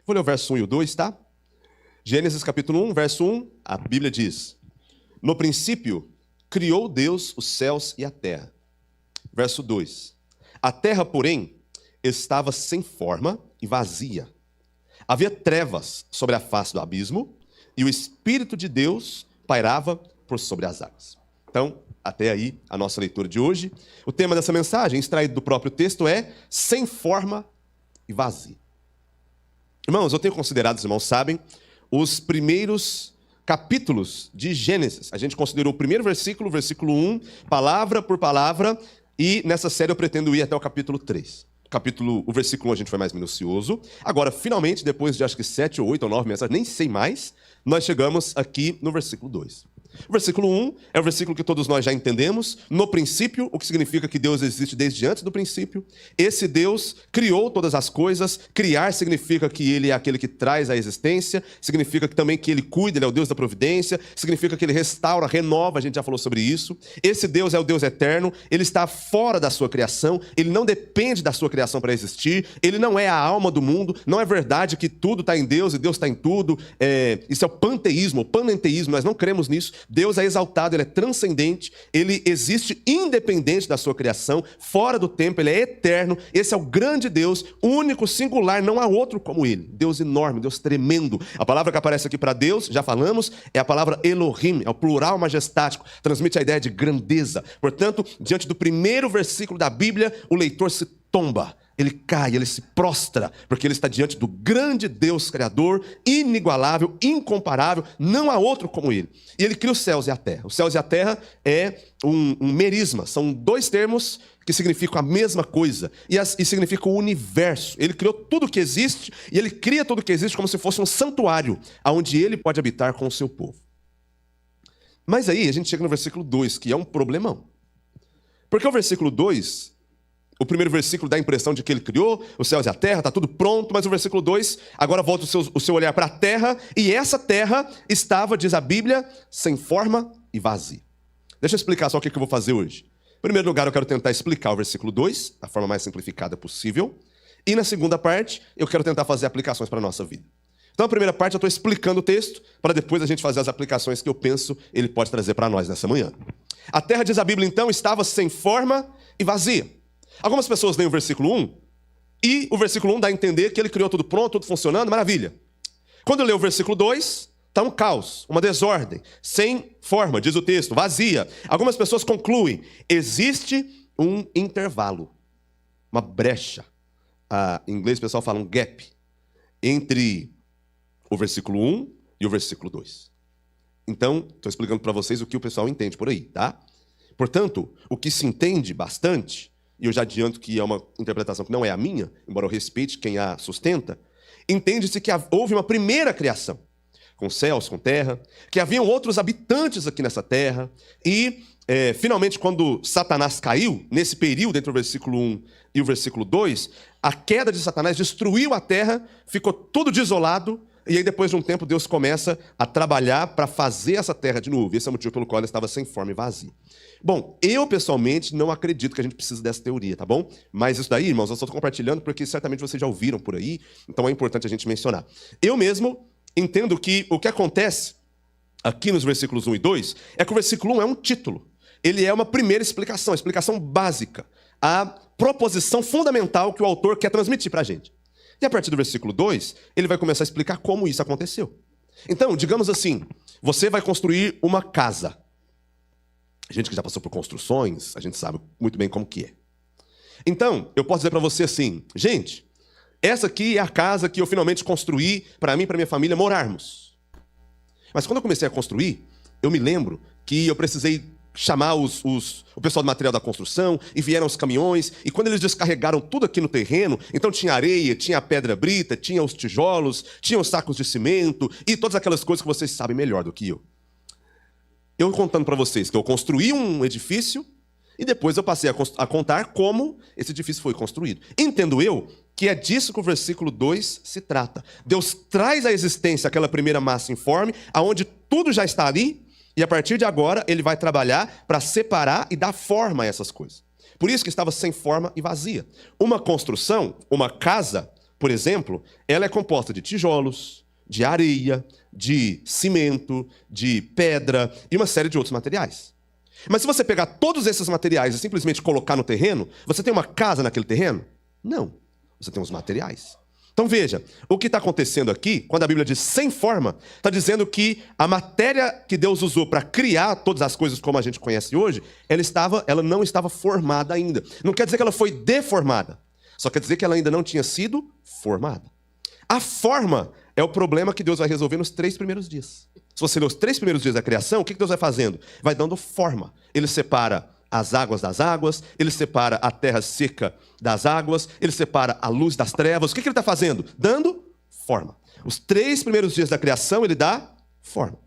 Vou ler o verso 1 e o 2, tá? Gênesis capítulo 1, verso 1, a Bíblia diz: no princípio, criou Deus os céus e a terra. Verso 2: a terra, porém, estava sem forma e vazia. Havia trevas sobre a face do abismo, e o Espírito de Deus pairava por sobre as águas. Então, até aí, a nossa leitura de hoje. O tema dessa mensagem, extraído do próprio texto, é sem forma e vazio. Irmãos, eu tenho considerado, os irmãos sabem, os primeiros capítulos de Gênesis. A gente considerou o primeiro versículo, versículo 1, palavra por palavra, e nessa série eu pretendo ir até o capítulo 3. O versículo 1 a gente foi mais minucioso. Agora, finalmente, depois de acho que 7 ou 8 ou 9 mensagens, nem sei mais, nós chegamos aqui no versículo 2. O versículo 1 é o versículo que todos nós já entendemos. No princípio, o que significa que Deus existe desde antes do princípio. Esse Deus criou todas as coisas. Criar significa que Ele é aquele que traz a existência. Significa também que Ele cuida, Ele é o Deus da providência. Significa que Ele restaura, renova, a gente já falou sobre isso. Esse Deus é o Deus eterno. Ele está fora da sua criação. Ele não depende da sua criação para existir. Ele não é a alma do mundo. Não é verdade que tudo está em Deus e Deus está em tudo. Isso é o panteísmo, o panenteísmo. Nós não cremos nisso. Deus é exaltado, Ele é transcendente, Ele existe independente da sua criação, fora do tempo, Ele é eterno. Esse é o grande Deus, único, singular, não há outro como Ele. Deus enorme, Deus tremendo. A palavra que aparece aqui para Deus, já falamos, é a palavra Elohim, é o plural majestático, transmite a ideia de grandeza. Portanto, diante do primeiro versículo da Bíblia, o leitor se tomba. Ele cai, ele se prostra, porque ele está diante do grande Deus Criador, inigualável, incomparável, não há outro como ele. E ele cria os céus e a terra. Os céus e a terra é um merisma, são dois termos que significam a mesma coisa, e significam o universo. Ele criou tudo que existe, e ele cria tudo que existe como se fosse um santuário, onde ele pode habitar com o seu povo. Mas aí a gente chega no versículo 2, que é um problemão. Porque o versículo 2... O primeiro versículo dá a impressão de que ele criou os céus e a terra, está tudo pronto, mas o versículo 2, agora volta o seu olhar para a terra, e essa terra estava, diz a Bíblia, sem forma e vazia. Deixa eu explicar só o que eu vou fazer hoje. Em primeiro lugar, eu quero tentar explicar o versículo 2, da forma mais simplificada possível, e na segunda parte, eu quero tentar fazer aplicações para a nossa vida. Então, na primeira parte, eu estou explicando o texto, para depois a gente fazer as aplicações que eu penso ele pode trazer para nós nessa manhã. A terra, diz a Bíblia, então, estava sem forma e vazia. Algumas pessoas leem o versículo 1 e o versículo 1 dá a entender que ele criou tudo pronto, tudo funcionando, maravilha. Quando eu leio o versículo 2, está um caos, uma desordem, sem forma, diz o texto, vazia. Algumas pessoas concluem, existe um intervalo, uma brecha. Em inglês o pessoal fala um gap, entre o versículo 1 e o versículo 2. Então, estou explicando para vocês o que o pessoal entende por aí, tá? Portanto, o que se entende bastante... e eu já adianto que é uma interpretação que não é a minha, embora eu respeite quem a sustenta, entende-se que houve uma primeira criação, com céus, com terra, que haviam outros habitantes aqui nessa terra, e finalmente quando Satanás caiu, nesse período entre o versículo 1 e o versículo 2, a queda de Satanás destruiu a terra, ficou tudo desolado, e aí depois de um tempo Deus começa a trabalhar para fazer essa terra de novo. Esse é o motivo pelo qual ela estava sem forma e vazia. Bom, eu pessoalmente não acredito que a gente precisa dessa teoria, tá bom? Mas isso daí, irmãos, eu só estou compartilhando porque certamente vocês já ouviram por aí, então é importante a gente mencionar. Eu mesmo entendo que o que acontece aqui nos versículos 1 e 2 é que o versículo 1 é um título. Ele é uma primeira explicação, a explicação básica, a proposição fundamental que o autor quer transmitir para a gente. E a partir do versículo 2, ele vai começar a explicar como isso aconteceu. Então, digamos assim, você vai construir uma casa. A gente que já passou por construções, a gente sabe muito bem como que é. Então, eu posso dizer para você assim, gente, essa aqui é a casa que eu finalmente construí para mim e para minha família morarmos. Mas quando eu comecei a construir, eu me lembro que eu precisei chamar o pessoal do material da construção, e vieram os caminhões, e quando eles descarregaram tudo aqui no terreno, então tinha areia, tinha a pedra brita, tinha os tijolos, tinha os sacos de cimento, e todas aquelas coisas que vocês sabem melhor do que eu. Eu contando para vocês que eu construí um edifício, e depois eu passei a contar como esse edifício foi construído. Entendo eu que é disso que o versículo 2 se trata. Deus traz à existência aquela primeira massa informe, aonde tudo já está ali, e a partir de agora ele vai trabalhar para separar e dar forma a essas coisas. Por isso que estava sem forma e vazia. Uma construção, uma casa, por exemplo, ela é composta de tijolos, de areia, de cimento, de pedra e uma série de outros materiais. Mas se você pegar todos esses materiais e simplesmente colocar no terreno, você tem uma casa naquele terreno? Não. Você tem os materiais. Então veja, o que está acontecendo aqui, quando a Bíblia diz sem forma, está dizendo que a matéria que Deus usou para criar todas as coisas como a gente conhece hoje, ela não estava formada ainda. Não quer dizer que ela foi deformada, só quer dizer que ela ainda não tinha sido formada. A forma é o problema que Deus vai resolver nos 3 primeiros dias. Se você ler os 3 primeiros dias da criação, o que Deus vai fazendo? Vai dando forma. Ele separa as águas das águas, ele separa a terra seca das águas, ele separa a luz das trevas. O que ele está fazendo? Dando forma. Os 3 primeiros dias da criação, ele dá forma.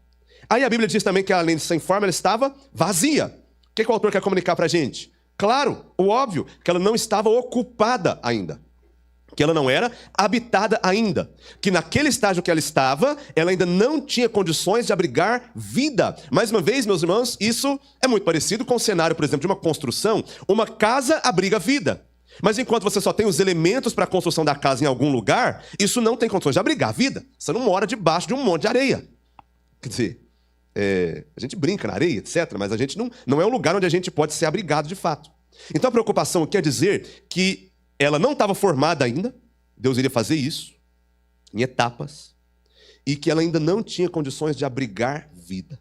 Aí a Bíblia diz também que, além de sem forma, ela estava vazia. O que o autor quer comunicar para a gente? Claro, o óbvio, que ela não estava ocupada ainda. Que ela não era habitada ainda, que naquele estágio que ela estava, ela ainda não tinha condições de abrigar vida. Mais uma vez, meus irmãos, isso é muito parecido com o cenário, por exemplo, de uma construção. Uma casa abriga vida, mas enquanto você só tem os elementos para a construção da casa em algum lugar, isso não tem condições de abrigar vida. Você não mora debaixo de um monte de areia. Quer dizer, a gente brinca na areia, etc., mas a gente não é um lugar onde a gente pode ser abrigado de fato. Então a preocupação quer dizer que ela não estava formada ainda, Deus iria fazer isso em etapas, e que ela ainda não tinha condições de abrigar vida.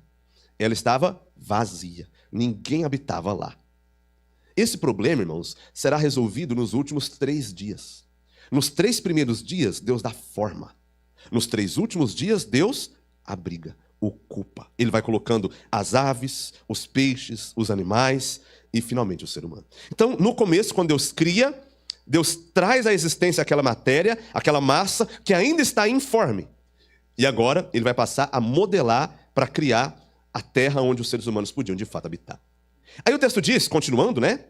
Ela estava vazia, ninguém habitava lá. Esse problema, irmãos, será resolvido nos últimos 3 dias. Nos 3 primeiros dias, Deus dá forma. Nos 3 últimos dias, Deus abriga, ocupa. Ele vai colocando as aves, os peixes, os animais e, finalmente, o ser humano. Então, no começo, quando Deus cria, Deus traz à existência aquela matéria, aquela massa que ainda está informe. E agora ele vai passar a modelar para criar a terra onde os seres humanos podiam de fato habitar. Aí o texto diz, continuando, né?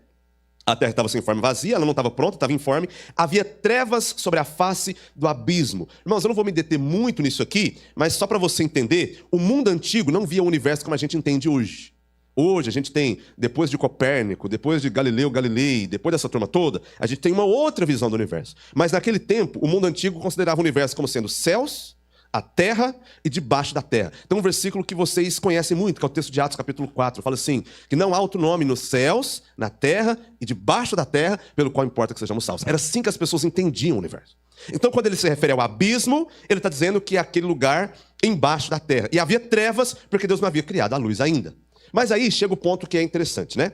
A terra estava sem forma, vazia, ela não estava pronta, estava informe. Havia trevas sobre a face do abismo. Irmãos, eu não vou me deter muito nisso aqui, mas só para você entender, o mundo antigo não via o universo como a gente entende hoje. Hoje a gente tem, depois de Copérnico, depois de Galileu Galilei, depois dessa turma toda, a gente tem uma outra visão do universo. Mas naquele tempo, o mundo antigo considerava o universo como sendo céus, a terra e debaixo da terra. Então um versículo que vocês conhecem muito, que é o texto de Atos capítulo 4, fala assim, que não há outro nome nos céus, na terra e debaixo da terra, pelo qual importa que sejamos salvos. Era assim que as pessoas entendiam o universo. Então quando ele se refere ao abismo, ele está dizendo que é aquele lugar embaixo da terra. E havia trevas, porque Deus não havia criado a luz ainda. Mas aí chega o ponto que é interessante, né?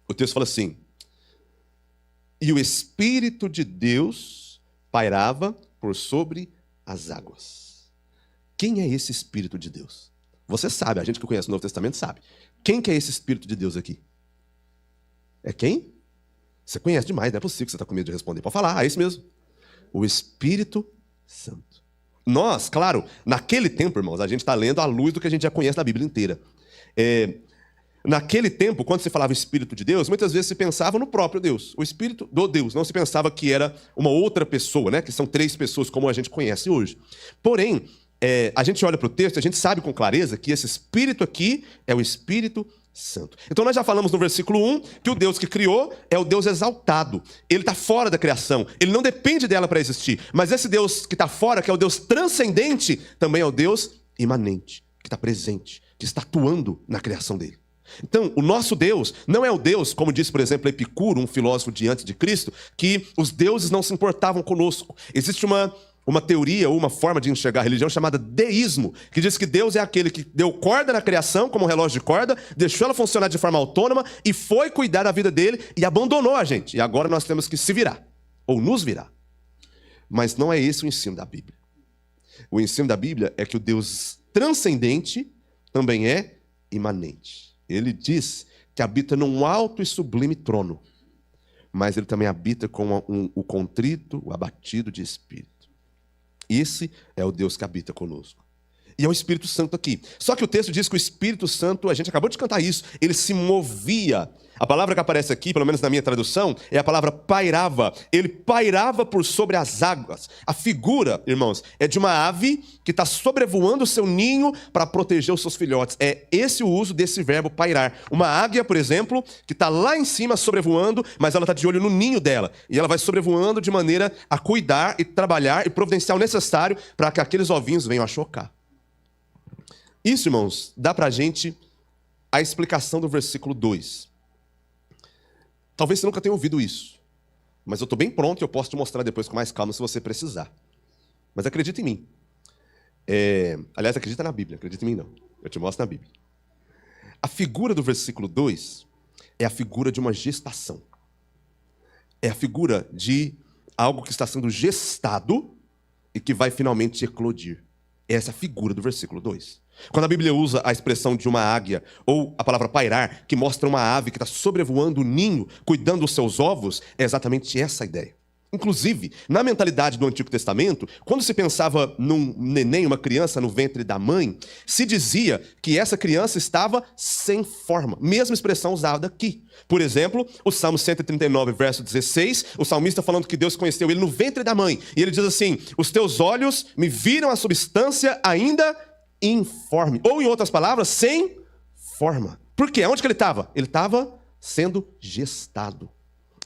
O texto fala assim, e o Espírito de Deus pairava por sobre as águas. Quem é esse Espírito de Deus? Você sabe, a gente que conhece o Novo Testamento sabe. Quem que é esse Espírito de Deus aqui? É quem? Você conhece demais, não é possível que você está com medo de responder. Pode falar, é isso mesmo. O Espírito Santo. Nós, claro, naquele tempo, irmãos, a gente está lendo à luz do que a gente já conhece da Bíblia inteira. Naquele tempo, quando se falava Espírito de Deus, muitas vezes se pensava no próprio Deus, o Espírito do Deus. Não se pensava que era uma outra pessoa, né? Que são 3 pessoas, como a gente conhece hoje. Porém, a gente olha para o texto, a gente sabe com clareza que esse Espírito aqui é o Espírito Santo. Então nós já falamos no versículo 1 que o Deus que criou é o Deus exaltado. Ele está fora da criação, ele não depende dela para existir. Mas esse Deus que está fora, que é o Deus transcendente, também é o Deus imanente, que está presente, que está atuando na criação dele. Então, o nosso Deus não é o Deus, como disse, por exemplo, Epicuro, um filósofo de antes de Cristo, que os deuses não se importavam conosco. Existe uma teoria ou uma forma de enxergar a religião chamada deísmo, que diz que Deus é aquele que deu corda na criação, como um relógio de corda, deixou ela funcionar de forma autônoma e foi cuidar da vida dele e abandonou a gente. E agora nós temos que se virar, ou nos virar. Mas não é esse o ensino da Bíblia. O ensino da Bíblia é que o Deus transcendente também é imanente. Ele diz que habita num alto e sublime trono, mas ele também habita com o contrito, o abatido de espírito. Esse é o Deus que habita conosco. E é o Espírito Santo aqui. Só que o texto diz que o Espírito Santo, a gente acabou de cantar isso, ele se movia. A palavra que aparece aqui, pelo menos na minha tradução, é a palavra pairava. Ele pairava por sobre as águas. A figura, irmãos, é de uma ave que está sobrevoando o seu ninho para proteger os seus filhotes. É esse o uso desse verbo pairar. Uma águia, por exemplo, que está lá em cima sobrevoando, mas ela está de olho no ninho dela. E ela vai sobrevoando de maneira a cuidar e trabalhar e providenciar o necessário para que aqueles ovinhos venham a chocar. Isso, irmãos, dá para a gente a explicação do versículo 2. Talvez você nunca tenha ouvido isso, mas eu estou bem pronto e eu posso te mostrar depois com mais calma se você precisar. Mas acredita em mim. Aliás, acredita na Bíblia, acredita em mim não. Eu te mostro na Bíblia. A figura do versículo 2 é a figura de uma gestação. É a figura de algo que está sendo gestado e que vai finalmente eclodir. Essa é a figura do versículo 2. Quando a Bíblia usa a expressão de uma águia, ou a palavra pairar, que mostra uma ave que está sobrevoando o ninho, cuidando dos seus ovos, é exatamente essa a ideia. Inclusive, na mentalidade do Antigo Testamento, quando se pensava num neném, uma criança no ventre da mãe, se dizia que essa criança estava sem forma. Mesma expressão usada aqui. Por exemplo, o Salmo 139, verso 16, o salmista falando que Deus conheceu ele no ventre da mãe. E ele diz assim, os teus olhos me viram a substância ainda informe. Ou, em outras palavras, sem forma. Por quê? Onde que ele estava? Ele estava sendo gestado.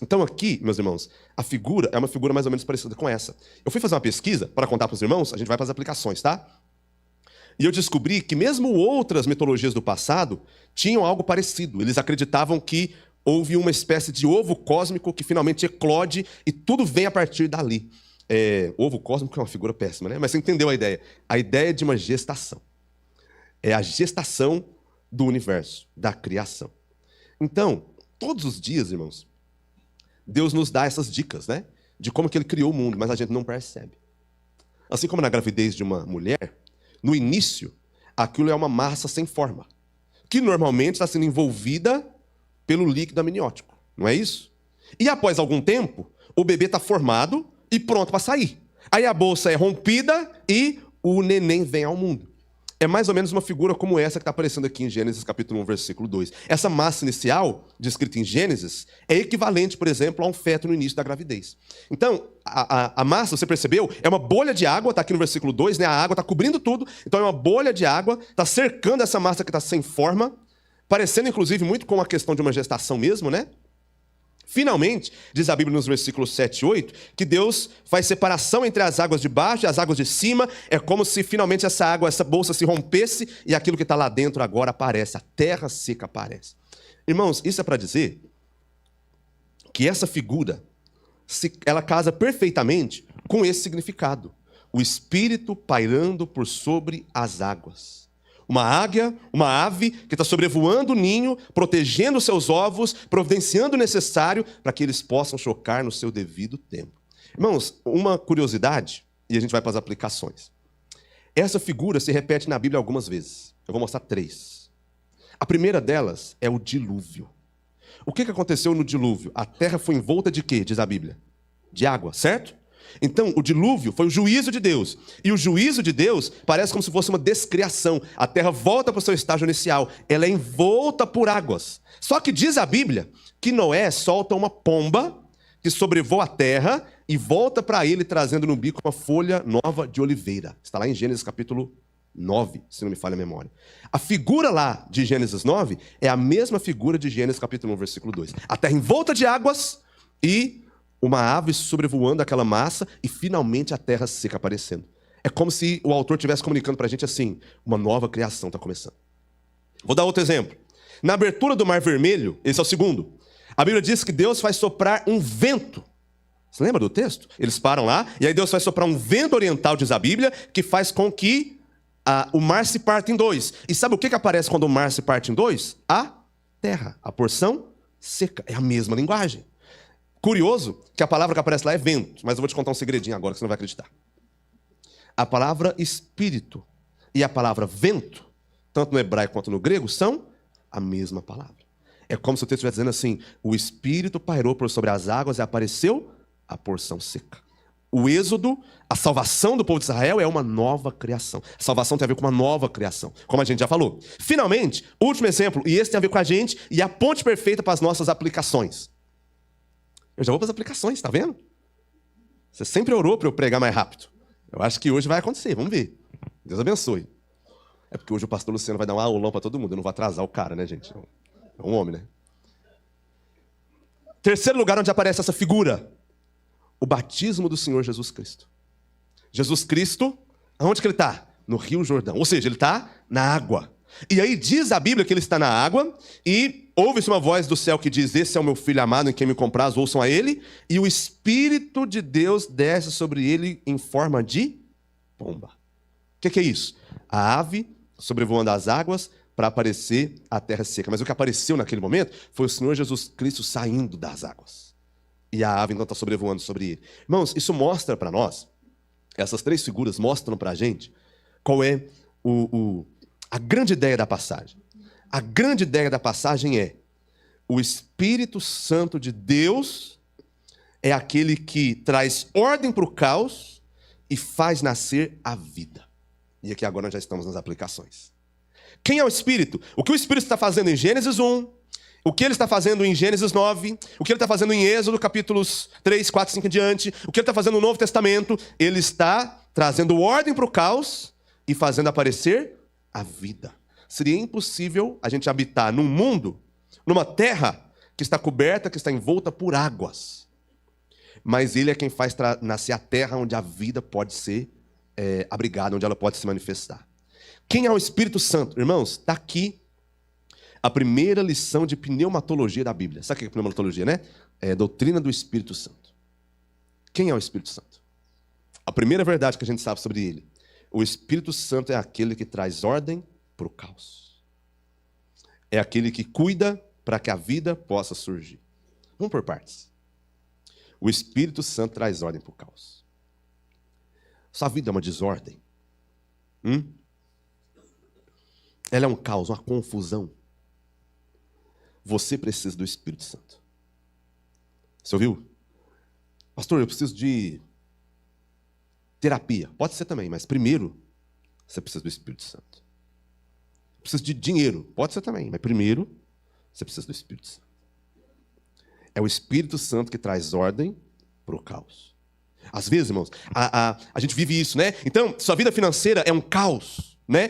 Então aqui, meus irmãos, a figura é uma figura mais ou menos parecida com essa. Eu fui fazer uma pesquisa para contar para os irmãos, a gente vai para as aplicações, tá? E eu descobri que mesmo outras mitologias do passado tinham algo parecido. Eles acreditavam que houve uma espécie de ovo cósmico que finalmente eclode e tudo vem a partir dali. Ovo cósmico é uma figura péssima, né? Mas você entendeu a ideia. A ideia de uma gestação. É a gestação do universo, da criação. Então, todos os dias, irmãos, Deus nos dá essas dicas, né? De como que Ele criou o mundo, mas a gente não percebe. Assim como na gravidez de uma mulher, no início, aquilo é uma massa sem forma, que normalmente está sendo envolvida pelo líquido amniótico, não é isso? E após algum tempo, o bebê está formado e pronto para sair. Aí a bolsa é rompida e o neném vem ao mundo. É mais ou menos uma figura como essa que está aparecendo aqui em Gênesis capítulo 1, versículo 2. Essa massa inicial, descrita em Gênesis, é equivalente, por exemplo, a um feto no início da gravidez. Então, a massa, você percebeu? É uma bolha de água, está aqui no versículo 2, né? A água está cobrindo tudo, então é uma bolha de água, está cercando essa massa que está sem forma, parecendo inclusive muito com a questão de uma gestação mesmo, né? Finalmente, diz a Bíblia nos versículos 7 e 8, que Deus faz separação entre as águas de baixo e as águas de cima. É como se finalmente essa água, essa bolsa se rompesse e aquilo que está lá dentro agora aparece, a terra seca aparece. Irmãos, isso é para dizer que essa figura, ela casa perfeitamente com esse significado. O Espírito pairando por sobre as águas. Uma águia, uma ave que está sobrevoando o ninho, protegendo os seus ovos, providenciando o necessário para que eles possam chocar no seu devido tempo. Irmãos, uma curiosidade, e a gente vai para as aplicações. Essa figura se repete na Bíblia algumas vezes. Eu vou mostrar 3. A primeira delas é o dilúvio. O que aconteceu no dilúvio? A terra foi envolta de quê, diz a Bíblia? De água, certo? Então, o dilúvio foi o juízo de Deus. E o juízo de Deus parece como se fosse uma descriação. A terra volta para o seu estágio inicial. Ela é envolta por águas. Só que diz a Bíblia que Noé solta uma pomba que sobrevoa a terra e volta para ele trazendo no bico uma folha nova de oliveira. Está lá em Gênesis capítulo 9, se não me falha a memória. A figura lá de Gênesis 9 é a mesma figura de Gênesis capítulo 1, versículo 2. A terra envolta de águas e uma ave sobrevoando aquela massa e finalmente a terra seca aparecendo. É como se o autor estivesse comunicando para a gente assim, uma nova criação está começando. Vou dar outro exemplo. Na abertura do Mar Vermelho, esse é o segundo, a Bíblia diz que Deus vai soprar um vento. Você lembra do texto? Eles param lá, e aí Deus vai soprar um vento oriental, diz a Bíblia, que faz com que o mar se parta em 2. E sabe o que aparece quando o mar se parte em 2? A terra, a porção seca. É a mesma linguagem. Curioso que a palavra que aparece lá é vento, mas eu vou te contar um segredinho agora que você não vai acreditar. A palavra espírito e a palavra vento, tanto no hebraico quanto no grego, são a mesma palavra. É como se o texto estivesse dizendo assim, o espírito pairou por sobre as águas e apareceu a porção seca. O êxodo, a salvação do povo de Israel é uma nova criação. A salvação tem a ver com uma nova criação, como a gente já falou. Finalmente, último exemplo, e esse tem a ver com a gente, e é a ponte perfeita para as nossas aplicações. Eu já vou para as aplicações, tá vendo? Você sempre orou para eu pregar mais rápido. Eu acho que hoje vai acontecer, vamos ver. Deus abençoe. É porque hoje o pastor Luciano vai dar um aulão para todo mundo. Eu não vou atrasar o cara, né, gente? É um homem, né? Terceiro lugar onde aparece essa figura, o batismo do Senhor Jesus Cristo. Jesus Cristo, aonde que ele está? No Rio Jordão. Ou seja, ele está na água. E aí diz a Bíblia que ele está na água e ouve-se uma voz do céu que diz: esse é o meu filho amado em quem me compraz, ouçam a ele. E o Espírito de Deus desce sobre ele em forma de pomba. O que é isso? A ave sobrevoando as águas para aparecer a terra seca. Mas o que apareceu naquele momento foi o Senhor Jesus Cristo saindo das águas. E a ave então está sobrevoando sobre ele. Irmãos, isso mostra para nós, essas três figuras mostram para a gente qual é a grande ideia da passagem. A grande ideia da passagem é: o Espírito Santo de Deus é aquele que traz ordem para o caos e faz nascer a vida. E aqui agora nós já estamos nas aplicações. Quem é o Espírito? O que o Espírito está fazendo em Gênesis 1, o que ele está fazendo em Gênesis 9, o que ele está fazendo em Êxodo, capítulos 3, 4, 5 em diante, o que ele está fazendo no Novo Testamento, ele está trazendo ordem para o caos e fazendo aparecer a vida. Seria impossível a gente habitar num mundo, numa terra que está coberta, que está envolta por águas. Mas ele é quem faz nascer a terra onde a vida pode ser abrigada, onde ela pode se manifestar. Quem é o Espírito Santo? Irmãos, está aqui a primeira lição de pneumatologia da Bíblia. Sabe o que é pneumatologia, né? É a doutrina do Espírito Santo. Quem é o Espírito Santo? A primeira verdade que a gente sabe sobre ele: o Espírito Santo é aquele que traz ordem para o caos. É aquele que cuida para que a vida possa surgir. Vamos por partes. O Espírito Santo traz ordem para o caos. Sua vida é uma desordem. Ela é um caos, uma confusão. Você precisa do Espírito Santo. Você ouviu? Pastor, eu preciso de terapia. Pode ser também, mas primeiro você precisa do Espírito Santo. Eu preciso de dinheiro. Pode ser também, mas primeiro você precisa do Espírito Santo. É o Espírito Santo que traz ordem para o caos. Às vezes, irmãos, a gente vive isso, né? Então, sua vida financeira é um caos, né?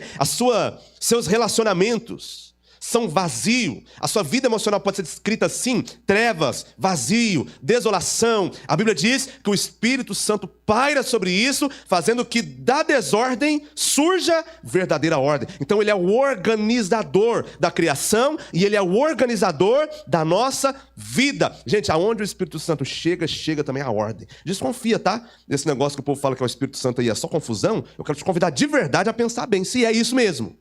Seus relacionamentos são vazio. A sua vida emocional pode ser descrita assim: trevas, vazio, desolação. A Bíblia diz que o Espírito Santo paira sobre isso, fazendo que da desordem surja verdadeira ordem. Então ele é o organizador da criação e ele é o organizador da nossa vida. Gente, aonde o Espírito Santo chega, chega também a ordem. Desconfia, tá? Desse negócio que o povo fala que é o Espírito Santo aí é só confusão. Eu quero te convidar de verdade a pensar bem se é isso mesmo.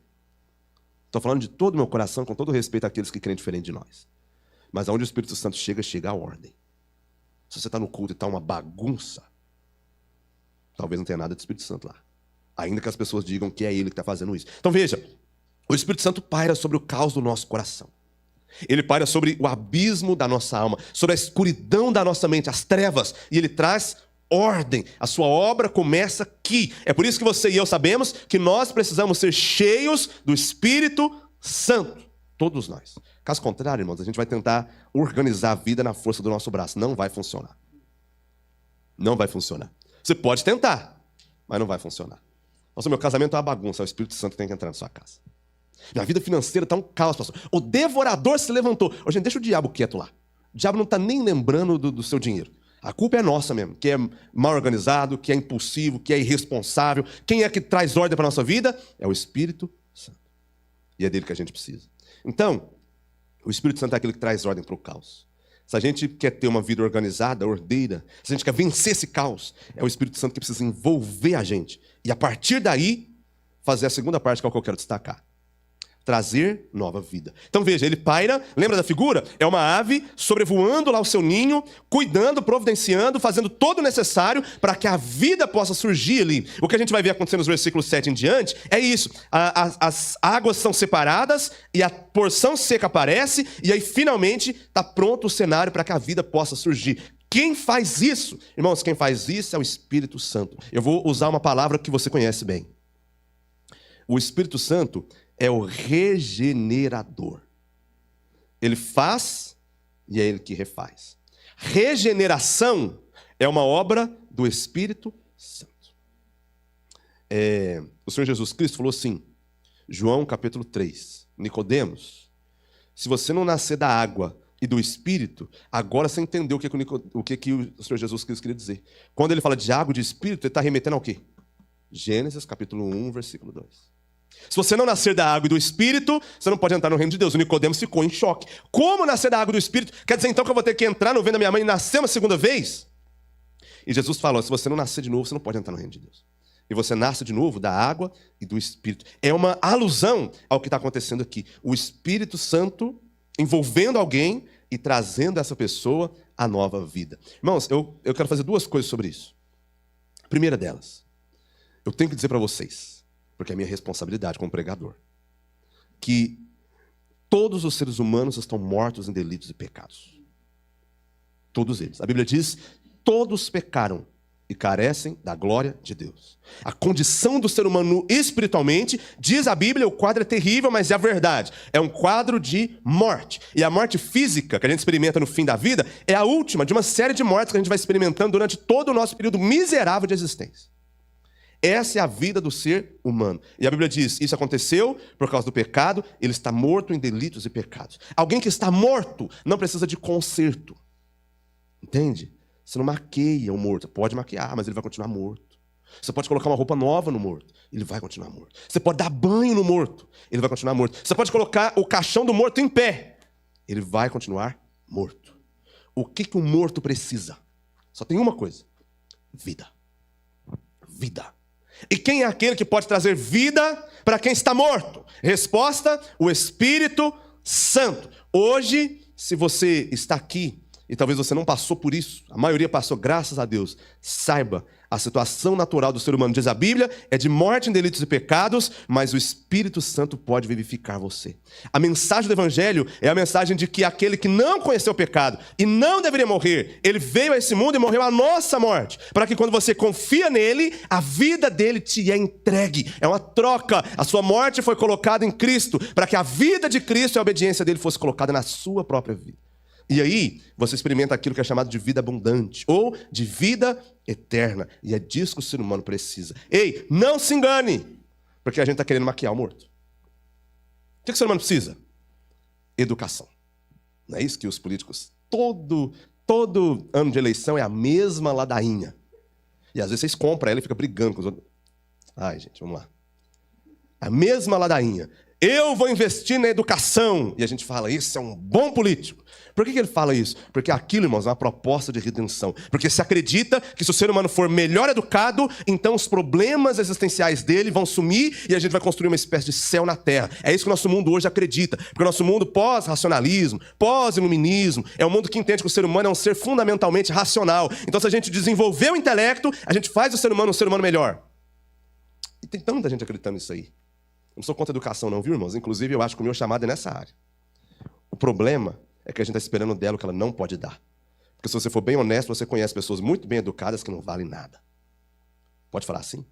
Estou falando de todo o meu coração, com todo respeito àqueles que creem diferente de nós. Mas aonde o Espírito Santo chega, chega a ordem. Se você está no culto e está uma bagunça, talvez não tenha nada de Espírito Santo lá. Ainda que as pessoas digam que é ele que está fazendo isso. Então veja, o Espírito Santo paira sobre o caos do nosso coração. Ele paira sobre o abismo da nossa alma, sobre a escuridão da nossa mente, as trevas. E ele traz ordem. A sua obra começa aqui. É por isso que você e eu sabemos que nós precisamos ser cheios do Espírito Santo. Todos nós. Caso contrário, irmãos, a gente vai tentar organizar a vida na força do nosso braço. Não vai funcionar. Não vai funcionar. Você pode tentar, mas não vai funcionar. Nossa, meu casamento é uma bagunça. O Espírito Santo tem que entrar na sua casa. Minha vida financeira está um caos, pastor. O devorador se levantou. Ô, gente, deixa o diabo quieto lá. O diabo não está nem lembrando do seu dinheiro. A culpa é nossa mesmo, que é mal organizado, que é impulsivo, que é irresponsável. Quem é que traz ordem para a nossa vida? É o Espírito Santo. E é dele que a gente precisa. Então, o Espírito Santo é aquele que traz ordem para o caos. Se a gente quer ter uma vida organizada, ordeira, se a gente quer vencer esse caos, é o Espírito Santo que precisa envolver a gente. E a partir daí, fazer a segunda parte que é o que eu quero destacar. Trazer nova vida. Então veja, ele paira, lembra da figura? É uma ave sobrevoando lá o seu ninho, cuidando, providenciando, fazendo todo o necessário para que a vida possa surgir ali. O que a gente vai ver acontecer nos versículos 7 em diante é isso. As águas são separadas e a porção seca aparece e aí finalmente está pronto o cenário para que a vida possa surgir. Quem faz isso? Irmãos, quem faz isso é o Espírito Santo. Eu vou usar uma palavra que você conhece bem. O Espírito Santo é o regenerador. Ele faz e é ele que refaz. Regeneração é uma obra do Espírito Santo. O Senhor Jesus Cristo falou assim, João capítulo 3, Nicodemos, se você não nascer da água e do Espírito, agora você entendeu o que o Senhor Jesus Cristo queria dizer. Quando ele fala de água e de Espírito, ele está remetendo ao quê? Gênesis capítulo 1, versículo 2. Se você não nascer da água e do Espírito, você não pode entrar no reino de Deus. O Nicodemos ficou em choque. Como nascer da água e do Espírito? Quer dizer então que eu vou ter que entrar no ventre da minha mãe e nascer uma segunda vez? E Jesus falou, se você não nascer de novo, você não pode entrar no reino de Deus. E você nasce de novo da água e do Espírito. É uma alusão ao que está acontecendo aqui. O Espírito Santo envolvendo alguém e trazendo essa pessoa a nova vida. Irmãos, eu quero fazer duas coisas sobre isso. A primeira delas, eu tenho que dizer para vocês, porque é minha responsabilidade como pregador, que todos os seres humanos estão mortos em delitos e pecados. Todos eles. A Bíblia diz, todos pecaram e carecem da glória de Deus. A condição do ser humano espiritualmente, diz a Bíblia, o quadro é terrível, mas é a verdade. É um quadro de morte. E a morte física, que a gente experimenta no fim da vida, é a última de uma série de mortes que a gente vai experimentando durante todo o nosso período miserável de existência. Essa é a vida do ser humano. E a Bíblia diz, isso aconteceu por causa do pecado, ele está morto em delitos e pecados. Alguém que está morto não precisa de conserto. Entende? Você não maqueia o morto. Pode maquiar, mas ele vai continuar morto. Você pode colocar uma roupa nova no morto. Ele vai continuar morto. Você pode dar banho no morto. Ele vai continuar morto. Você pode colocar o caixão do morto em pé. Ele vai continuar morto. O que o morto precisa? Só tem uma coisa. Vida. Vida. E quem é aquele que pode trazer vida para quem está morto? Resposta, o Espírito Santo. Hoje, se você está aqui, e talvez você não passou por isso, a maioria passou, graças a Deus, saiba, a situação natural do ser humano, diz a Bíblia, é de morte em delitos e pecados, mas o Espírito Santo pode vivificar você. A mensagem do Evangelho é a mensagem de que aquele que não conheceu o pecado e não deveria morrer, ele veio a esse mundo e morreu a nossa morte, para que quando você confia nele, a vida dele te é entregue. É uma troca. A sua morte foi colocada em Cristo, para que a vida de Cristo e a obediência dele fosse colocada na sua própria vida. E aí, você experimenta aquilo que é chamado de vida abundante, ou de vida eterna. E é disso que o ser humano precisa. Ei, não se engane, porque a gente está querendo maquiar o morto. O que o ser humano precisa? Educação. Não é isso que os políticos, todo ano de eleição é a mesma ladainha. E às vezes vocês compram ela e fica brigando com os outros. Ai, gente, vamos lá. A mesma ladainha. Eu vou investir na educação. E a gente fala, isso é um bom político. Por que ele fala isso? Porque aquilo, irmãos, é uma proposta de redenção. Porque se acredita que se o ser humano for melhor educado, então os problemas existenciais dele vão sumir e a gente vai construir uma espécie de céu na terra. É isso que o nosso mundo hoje acredita. Porque o nosso mundo pós-racionalismo, pós-iluminismo, é um mundo que entende que o ser humano é um ser fundamentalmente racional. Então se a gente desenvolver o intelecto, a gente faz o ser humano um ser humano melhor. E tem tanta gente acreditando nisso aí. Eu não sou contra a educação não, viu, irmãos? Inclusive, eu acho que o meu chamado é nessa área. O problema é que a gente está esperando dela o que ela não pode dar. Porque se você for bem honesto, você conhece pessoas muito bem educadas que não valem nada. Pode falar assim?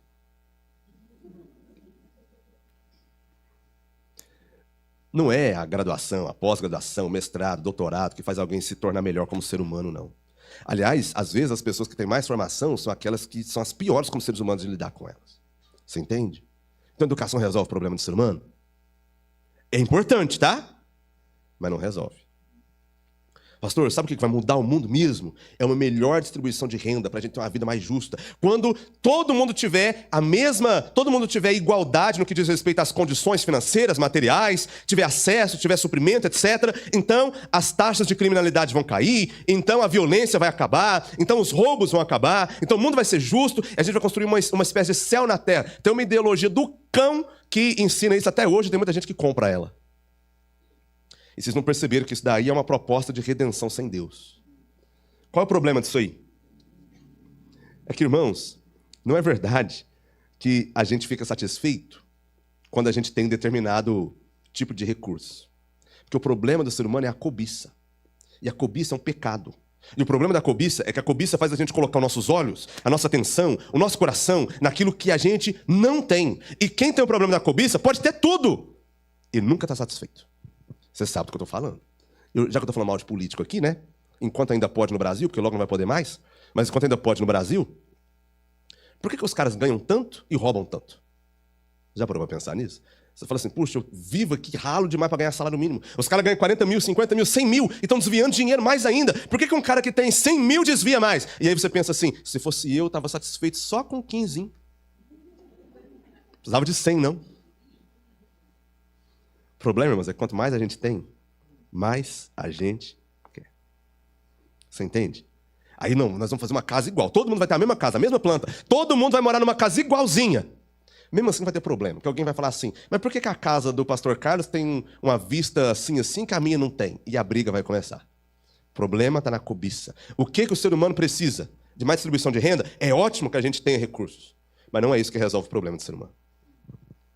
Não é a graduação, a pós-graduação, o mestrado, o doutorado que faz alguém se tornar melhor como ser humano, não. Aliás, às vezes as pessoas que têm mais formação são aquelas que são as piores como seres humanos de lidar com elas. Você entende? Então a educação resolve o problema do ser humano? É importante, tá? Mas não resolve. Pastor, sabe o que vai mudar o mundo mesmo? É uma melhor distribuição de renda para a gente ter uma vida mais justa. Quando todo mundo tiver igualdade no que diz respeito às condições financeiras, materiais, tiver acesso, tiver suprimento, etc. Então as taxas de criminalidade vão cair, então a violência vai acabar, então os roubos vão acabar, então o mundo vai ser justo, e a gente vai construir uma espécie de céu na terra. Tem uma ideologia do cão que ensina isso até hoje, tem muita gente que compra ela. E vocês não perceberam que isso daí é uma proposta de redenção sem Deus. Qual é o problema disso aí? É que, irmãos, não é verdade que a gente fica satisfeito quando a gente tem determinado tipo de recurso. Porque o problema do ser humano é a cobiça. E a cobiça é um pecado. E o problema da cobiça é que a cobiça faz a gente colocar os nossos olhos, a nossa atenção, o nosso coração naquilo que a gente não tem. E quem tem o problema da cobiça pode ter tudo e nunca está satisfeito. Você sabe do que eu estou falando. Já que eu estou falando mal de político aqui, né? Enquanto ainda pode no Brasil, porque logo não vai poder mais, mas enquanto ainda pode no Brasil, por que os caras ganham tanto e roubam tanto? Já parou para pensar nisso? Você fala assim, puxa, eu vivo aqui, ralo demais para ganhar salário mínimo. Os caras ganham 40 mil, 50 mil, 100 mil e estão desviando dinheiro mais ainda. Por que um cara que tem 100 mil desvia mais? E aí você pensa assim, se fosse eu estava satisfeito só com 15, hein? Precisava de 100, não. O problema, irmãos, é que quanto mais a gente tem, mais a gente quer. Você entende? Aí não, nós vamos fazer uma casa igual. Todo mundo vai ter a mesma casa, a mesma planta. Todo mundo vai morar numa casa igualzinha. Mesmo assim vai ter problema, porque alguém vai falar assim, mas por que a casa do pastor Carlos tem uma vista assim que a minha não tem? E a briga vai começar. O problema está na cobiça. O que o ser humano precisa? De mais distribuição de renda? É ótimo que a gente tenha recursos, mas não é isso que resolve o problema do ser humano.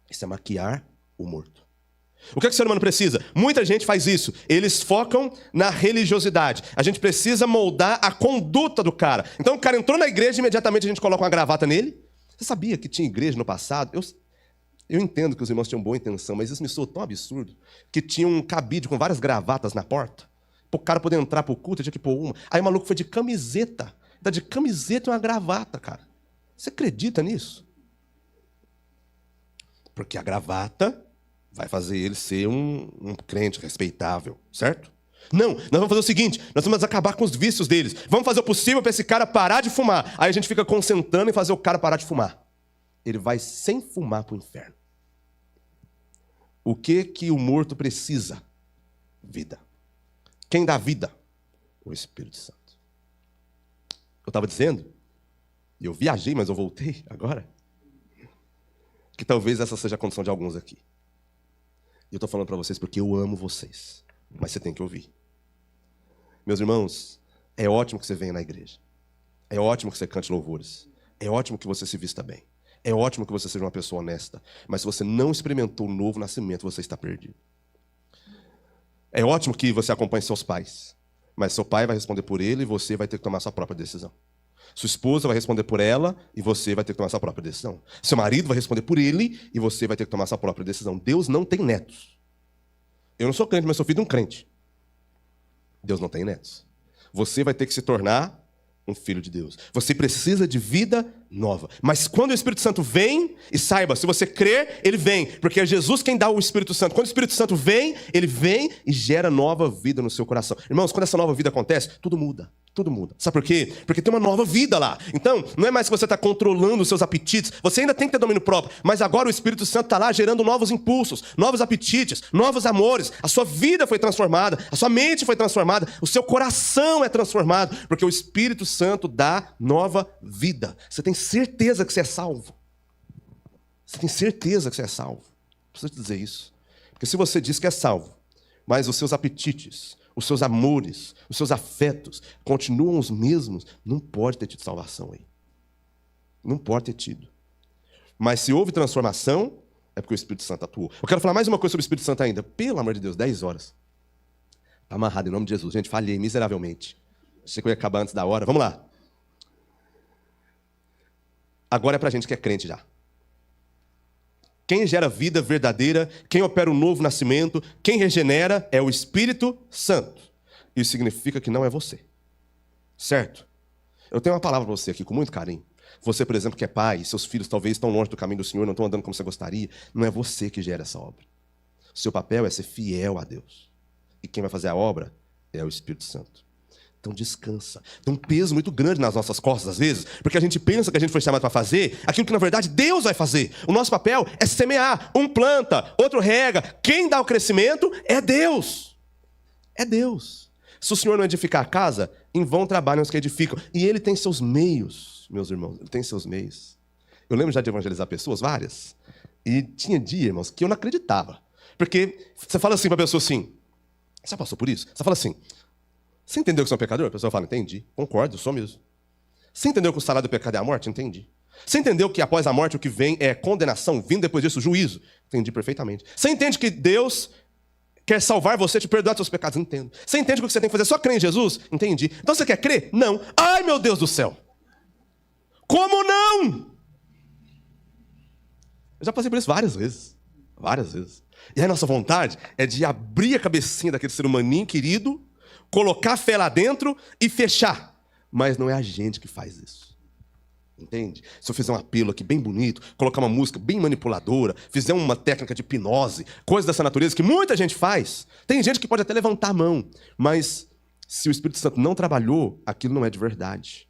Isso é maquiar o morto. O que o ser humano precisa? Muita gente faz isso. Eles focam na religiosidade. A gente precisa moldar a conduta do cara. Então o cara entrou na igreja, imediatamente a gente coloca uma gravata nele. Você sabia que tinha igreja no passado? Eu entendo que os irmãos tinham boa intenção, mas isso me soou tão absurdo que tinha um cabide com várias gravatas na porta. Para o cara poder entrar para o culto, tinha que pôr uma. Aí o maluco foi de camiseta. Tá de camiseta e uma gravata, cara. Você acredita nisso? Porque a gravata vai fazer ele ser um crente respeitável, certo? Não, nós vamos fazer o seguinte, nós vamos acabar com os vícios deles. Vamos fazer o possível para esse cara parar de fumar. Aí a gente fica concentrando em fazer o cara parar de fumar. Ele vai sem fumar para o inferno. O que o morto precisa? Vida. Quem dá vida? O Espírito Santo. Eu estava dizendo, e eu viajei, mas eu voltei agora, que talvez essa seja a condição de alguns aqui. E eu estou falando para vocês porque eu amo vocês. Mas você tem que ouvir. Meus irmãos, é ótimo que você venha na igreja. É ótimo que você cante louvores. É ótimo que você se vista bem. É ótimo que você seja uma pessoa honesta. Mas se você não experimentou o novo nascimento, você está perdido. É ótimo que você acompanhe seus pais. Mas seu pai vai responder por ele e você vai ter que tomar sua própria decisão. Sua esposa vai responder por ela e você vai ter que tomar sua própria decisão. Seu marido vai responder por ele e você vai ter que tomar sua própria decisão. Deus não tem netos. Eu não sou crente, mas sou filho de um crente. Deus não tem netos. Você vai ter que se tornar um filho de Deus. Você precisa de vida nova. Mas quando o Espírito Santo vem, e saiba, se você crer, ele vem. Porque é Jesus quem dá o Espírito Santo. Quando o Espírito Santo vem, ele vem e gera nova vida no seu coração. Irmãos, quando essa nova vida acontece, tudo muda. Tudo muda. Sabe por quê? Porque tem uma nova vida lá. Então, não é mais que você está controlando os seus apetites. Você ainda tem que ter domínio próprio. Mas agora o Espírito Santo está lá gerando novos impulsos, novos apetites, novos amores. A sua vida foi transformada. A sua mente foi transformada. O seu coração é transformado. Porque o Espírito Santo dá nova vida. Você tem certeza que você é salvo. Você tem certeza que você é salvo. Preciso te dizer isso. Porque se você diz que é salvo, mas os seus apetites, os seus amores, os seus afetos continuam os mesmos, não pode ter tido salvação aí. Não pode ter tido. Mas se houve transformação, é porque o Espírito Santo atuou. Eu quero falar mais uma coisa sobre o Espírito Santo ainda. Pelo amor de Deus, 10 horas. Está amarrado em nome de Jesus. Gente, falhei miseravelmente. Achei que eu ia acabar antes da hora. Vamos lá. Agora é para a gente que é crente já. Quem gera vida verdadeira, quem opera o novo nascimento, quem regenera é o Espírito Santo. Isso significa que não é você. Certo? Eu tenho uma palavra para você aqui com muito carinho. Você, por exemplo, que é pai, e seus filhos talvez estão longe do caminho do Senhor, não estão andando como você gostaria. Não é você que gera essa obra. O seu papel é ser fiel a Deus. E quem vai fazer a obra é o Espírito Santo. Então descansa. Tem um peso muito grande nas nossas costas, às vezes, porque a gente pensa que a gente foi chamado para fazer aquilo que, na verdade, Deus vai fazer. O nosso papel é semear. Um planta, outro rega. Quem dá o crescimento é Deus. É Deus. Se o Senhor não edificar a casa, em vão trabalham os que edificam. E Ele tem seus meios, meus irmãos. Ele tem seus meios. Eu lembro já de evangelizar pessoas, várias. E tinha dia, irmãos, que eu não acreditava. Porque você fala assim para a pessoa assim, você passou por isso? Você fala assim, você entendeu que você é um pecador? A pessoa fala, entendi, concordo, eu sou mesmo. Você entendeu que o salário do pecado é a morte? Entendi. Você entendeu que após a morte o que vem é condenação, vindo depois disso juízo? Entendi perfeitamente. Você entende que Deus quer salvar você, te perdoar seus pecados. Entendo. Você entende que o que você tem que fazer é só crer em Jesus? Entendi. Então você quer crer? Não. Ai, meu Deus do céu. Como não? Eu já passei por isso várias vezes. Várias vezes. E aí nossa vontade é de abrir a cabecinha daquele ser humaninho querido, colocar a fé lá dentro e fechar. Mas não é a gente que faz isso. Entende? Se eu fizer um apelo aqui bem bonito, colocar uma música bem manipuladora, fizer uma técnica de hipnose, coisa dessa natureza que muita gente faz, tem gente que pode até levantar a mão, mas se o Espírito Santo não trabalhou, aquilo não é de verdade.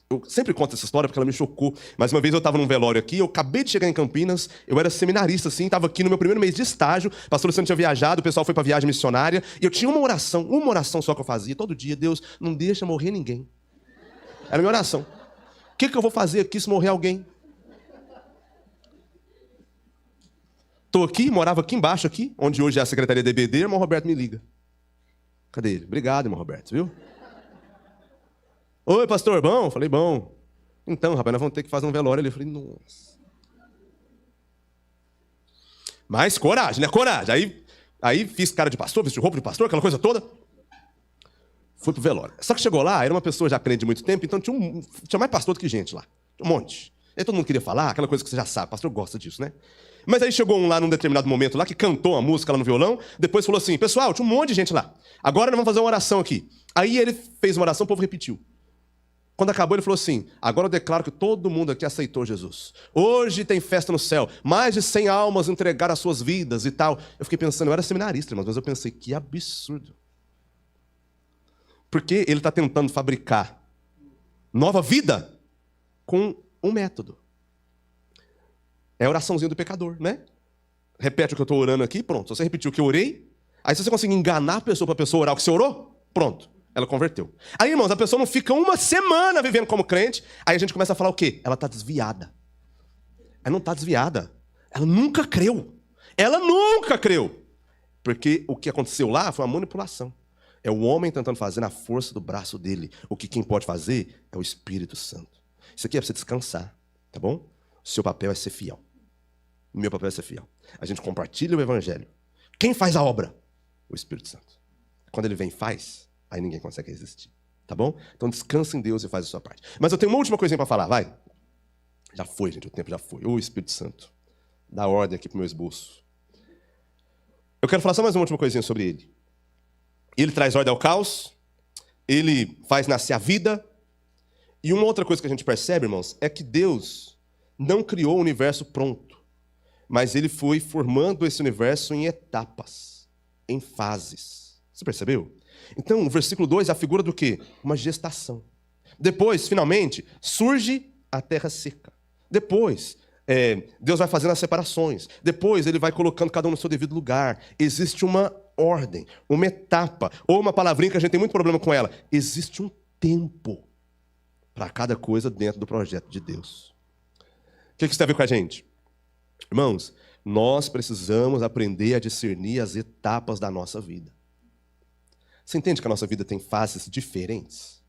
Eu sempre conto essa história porque ela me chocou. Mas uma vez eu estava num velório aqui, eu acabei de chegar em Campinas, eu era seminarista assim, estava aqui no meu primeiro mês de estágio, o pastor Luciano tinha viajado, o pessoal foi para viagem missionária, e eu tinha uma oração só que eu fazia todo dia: Deus, não deixa morrer ninguém. Era a minha oração. O que eu vou fazer aqui se morrer alguém? Estou aqui, morava aqui embaixo, aqui, onde hoje é a Secretaria da EBD, o irmão Roberto me liga. Cadê ele? Obrigado, irmão Roberto, viu? Oi, pastor, bom? Falei, bom. Então, rapaz, nós vamos ter que fazer um velório ali. Eu falei, nossa. Mas coragem, né? Coragem. Aí fiz cara de pastor, vesti roupa de pastor, aquela coisa toda. Fui pro velório. Só que chegou lá, era uma pessoa já crente de muito tempo, então tinha mais pastor do que gente lá. Um monte. E aí todo mundo queria falar, aquela coisa que você já sabe, pastor gosta disso, né? Mas aí chegou um lá num determinado momento lá, que cantou a música lá no violão, depois falou assim, pessoal, tinha um monte de gente lá. Agora nós vamos fazer uma oração aqui. Aí ele fez uma oração, o povo repetiu. Quando acabou, ele falou assim, agora eu declaro que todo mundo aqui aceitou Jesus. Hoje tem festa no céu. Mais de 100 almas entregaram as suas vidas e tal. Eu fiquei pensando, eu era seminarista, mas eu pensei, que absurdo. Porque ele está tentando fabricar nova vida com um método. É a oraçãozinha do pecador, né? Repete o que eu estou orando aqui, pronto. Se você repetiu o que eu orei, aí se você conseguir enganar a pessoa para a pessoa orar o que você orou, pronto. Ela converteu. Aí, irmãos, a pessoa não fica uma semana vivendo como crente, aí a gente começa a falar o quê? Ela está desviada. Ela não está desviada. Ela nunca creu. Ela nunca creu. Porque o que aconteceu lá foi uma manipulação. É o homem tentando fazer na força do braço dele. O que quem pode fazer é o Espírito Santo. Isso aqui é para você descansar, tá bom? O seu papel é ser fiel. O meu papel é ser fiel. A gente compartilha o Evangelho. Quem faz a obra? O Espírito Santo. Quando ele vem e faz, aí ninguém consegue resistir, tá bom? Então descansa em Deus e faz a sua parte. Mas eu tenho uma última coisinha para falar, vai. Já foi, gente, o tempo já foi. Ô Espírito Santo, dá ordem aqui pro meu esboço. Eu quero falar só mais uma última coisinha sobre ele. Ele traz ordem ao caos, ele faz nascer a vida. E uma outra coisa que a gente percebe, irmãos, é que Deus não criou o universo pronto, mas ele foi formando esse universo em etapas, em fases. Você percebeu? Então, o versículo 2 é a figura do quê? Uma gestação. Depois, finalmente, surge a terra seca. Depois, Deus vai fazendo as separações. Depois, ele vai colocando cada um no seu devido lugar. Existe uma ordem, uma etapa, ou uma palavrinha que a gente tem muito problema com ela. Existe um tempo para cada coisa dentro do projeto de Deus. O que isso tem a ver com a gente? Irmãos, nós precisamos aprender a discernir as etapas da nossa vida. Você entende que a nossa vida tem fases diferentes?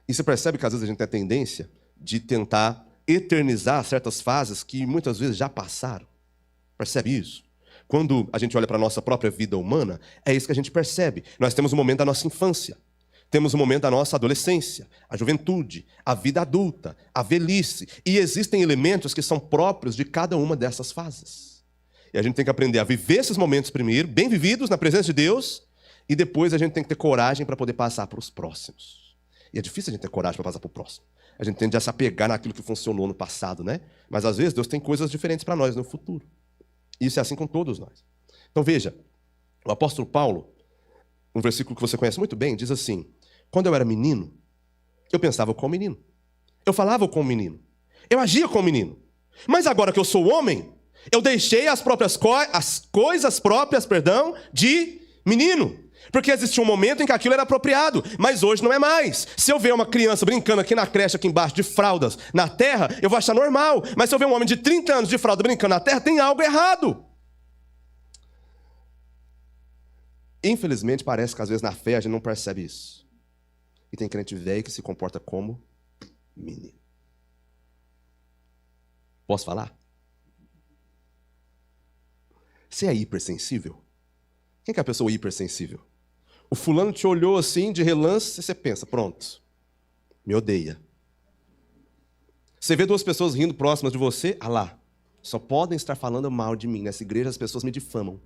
E você percebe que às vezes a gente tem a tendência de tentar eternizar certas fases que muitas vezes já passaram. Percebe isso? Quando a gente olha para a nossa própria vida humana, é isso que a gente percebe. Nós temos o momento da nossa infância, temos o momento da nossa adolescência, a juventude, a vida adulta, a velhice. E existem elementos que são próprios de cada uma dessas fases. E a gente tem que aprender a viver esses momentos primeiro, bem vividos, na presença de Deus, e depois a gente tem que ter coragem para poder passar para os próximos. E é difícil a gente ter coragem para passar para o próximo. A gente tende a se apegar naquilo que funcionou no passado, né? Mas às vezes Deus tem coisas diferentes para nós no futuro. E isso é assim com todos nós. Então veja, o apóstolo Paulo, um versículo que você conhece muito bem, diz assim: quando eu era menino, eu pensava como menino. Eu falava como menino. Eu agia como menino. Mas agora que eu sou homem, eu deixei as coisas próprias, de menino. Porque existia um momento em que aquilo era apropriado, mas hoje não é mais. Se eu ver uma criança brincando aqui na creche, aqui embaixo, de fraldas, na terra, eu vou achar normal. Mas se eu ver um homem de 30 anos de fralda brincando na terra, tem algo errado. Infelizmente, parece que às vezes na fé a gente não percebe isso. E tem crente velho que se comporta como menino. Posso falar? Você é hipersensível? Quem que é a pessoa hipersensível? O fulano te olhou assim, de relance, e você pensa, pronto, me odeia. Você vê duas pessoas rindo próximas de você, ah lá, só podem estar falando mal de mim. Nessa igreja as pessoas me difamam.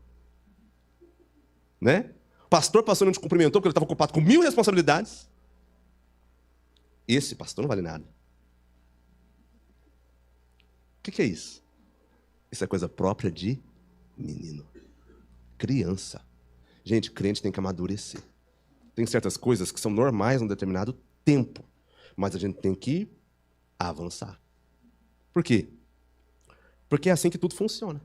Né? O pastor passou e não te cumprimentou porque ele estava ocupado com 1000 responsabilidades. Esse pastor não vale nada. O que é isso? Isso é coisa própria de menino. Criança. Gente, crente tem que amadurecer. Tem certas coisas que são normais num determinado tempo, mas a gente tem que avançar. Por quê? Porque é assim que tudo funciona.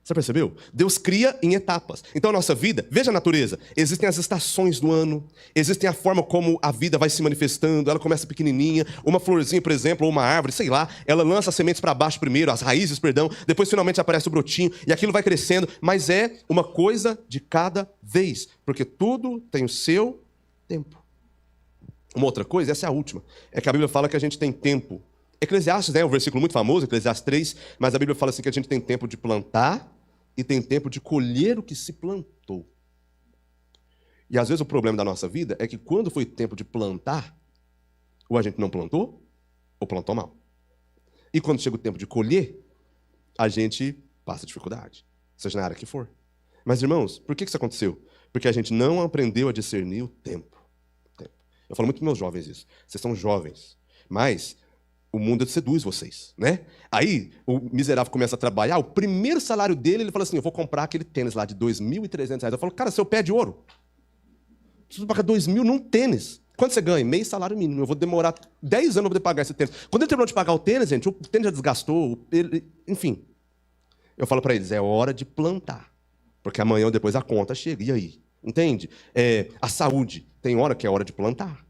Você percebeu? Deus cria em etapas. Então a nossa vida, veja a natureza, existem as estações do ano, existem a forma como a vida vai se manifestando, ela começa pequenininha, uma florzinha, por exemplo, ou uma árvore, sei lá, ela lança as sementes para baixo primeiro, as raízes, perdão, depois finalmente aparece o brotinho, e aquilo vai crescendo, mas é uma coisa de cada vez, porque tudo tem o seu tempo. Uma outra coisa, essa é a última, é que a Bíblia fala que a gente tem tempo. Eclesiastes, né, um versículo muito famoso, Eclesiastes 3, mas a Bíblia fala assim que a gente tem tempo de plantar e tem tempo de colher o que se plantou. E às vezes o problema da nossa vida é que quando foi tempo de plantar, ou a gente não plantou, ou plantou mal. E quando chega o tempo de colher, a gente passa dificuldade, seja na área que for. Mas, irmãos, por que isso aconteceu? Porque a gente não aprendeu a discernir o tempo. Eu falo muito para meus jovens isso. Vocês são jovens, mas o mundo seduz vocês, né? Aí o miserável começa a trabalhar, o primeiro salário dele, ele fala assim, eu vou comprar aquele tênis lá de R$2.300. Eu falo, cara, seu pé é de ouro. Você paga 2.000 num tênis. Quanto você ganha? Meio salário mínimo. Eu vou demorar 10 anos para poder pagar esse tênis. Quando ele terminou de pagar o tênis, gente, o tênis já desgastou, enfim. Eu falo para eles, é hora de plantar. Porque amanhã ou depois a conta chega. E aí? Entende? A saúde, tem hora que é hora de plantar.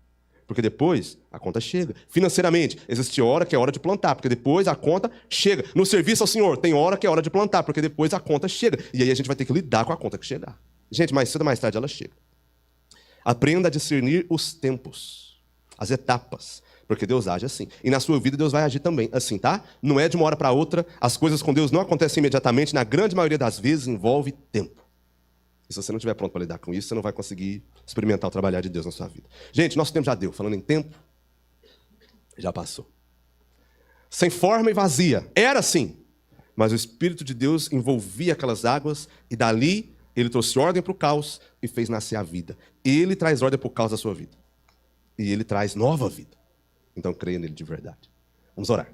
Porque depois a conta chega. Financeiramente, existe hora que é hora de plantar, porque depois a conta chega. No serviço ao Senhor, tem hora que é hora de plantar, porque depois a conta chega. E aí a gente vai ter que lidar com a conta que chegar. Gente, mais cedo ou mais tarde ela chega. Aprenda a discernir os tempos, as etapas, porque Deus age assim. E na sua vida Deus vai agir também assim, tá? Não é de uma hora para outra, as coisas com Deus não acontecem imediatamente, na grande maioria das vezes envolve tempo. E se você não estiver pronto para lidar com isso, você não vai conseguir experimentar o trabalhar de Deus na sua vida. Gente, nosso tempo já deu. Falando em tempo, já passou. Sem forma e vazia. Era assim. Mas o Espírito de Deus envolvia aquelas águas e dali ele trouxe ordem para o caos e fez nascer a vida. Ele traz ordem para o caos da sua vida. E ele traz nova vida. Então creia nele de verdade. Vamos orar.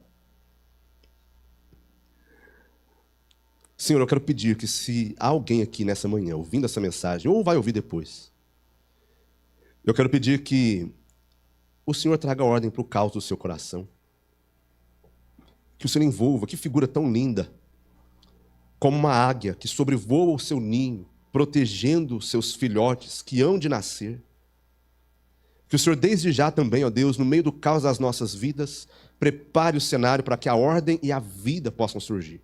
Senhor, eu quero pedir que se há alguém aqui nessa manhã ouvindo essa mensagem, ou vai ouvir depois, eu quero pedir que o Senhor traga ordem para o caos do seu coração. Que o Senhor envolva, que figura tão linda, como uma águia que sobrevoa o seu ninho, protegendo os seus filhotes que hão de nascer. Que o Senhor desde já também, ó Deus, no meio do caos das nossas vidas, prepare o cenário para que a ordem e a vida possam surgir.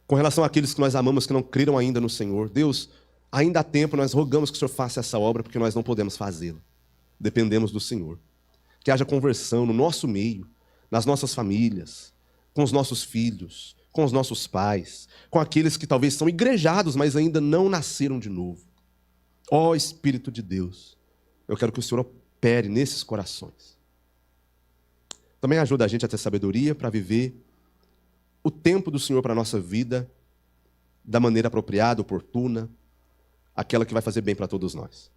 Com relação àqueles que nós amamos que não creram ainda no Senhor, Deus, ainda há tempo, nós rogamos que o Senhor faça essa obra, porque nós não podemos fazê-la. Dependemos do Senhor. Que haja conversão no nosso meio, nas nossas famílias, com os nossos filhos, com os nossos pais, com aqueles que talvez são igrejados, mas ainda não nasceram de novo. Ó Espírito de Deus, eu quero que o Senhor opere nesses corações. Também ajuda a gente a ter sabedoria para viver o tempo do Senhor para a nossa vida da maneira apropriada, oportuna, aquela que vai fazer bem para todos nós.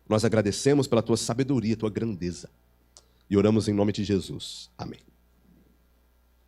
Nós agradecemos pela tua sabedoria, tua grandeza, e oramos em nome de Jesus. Amém.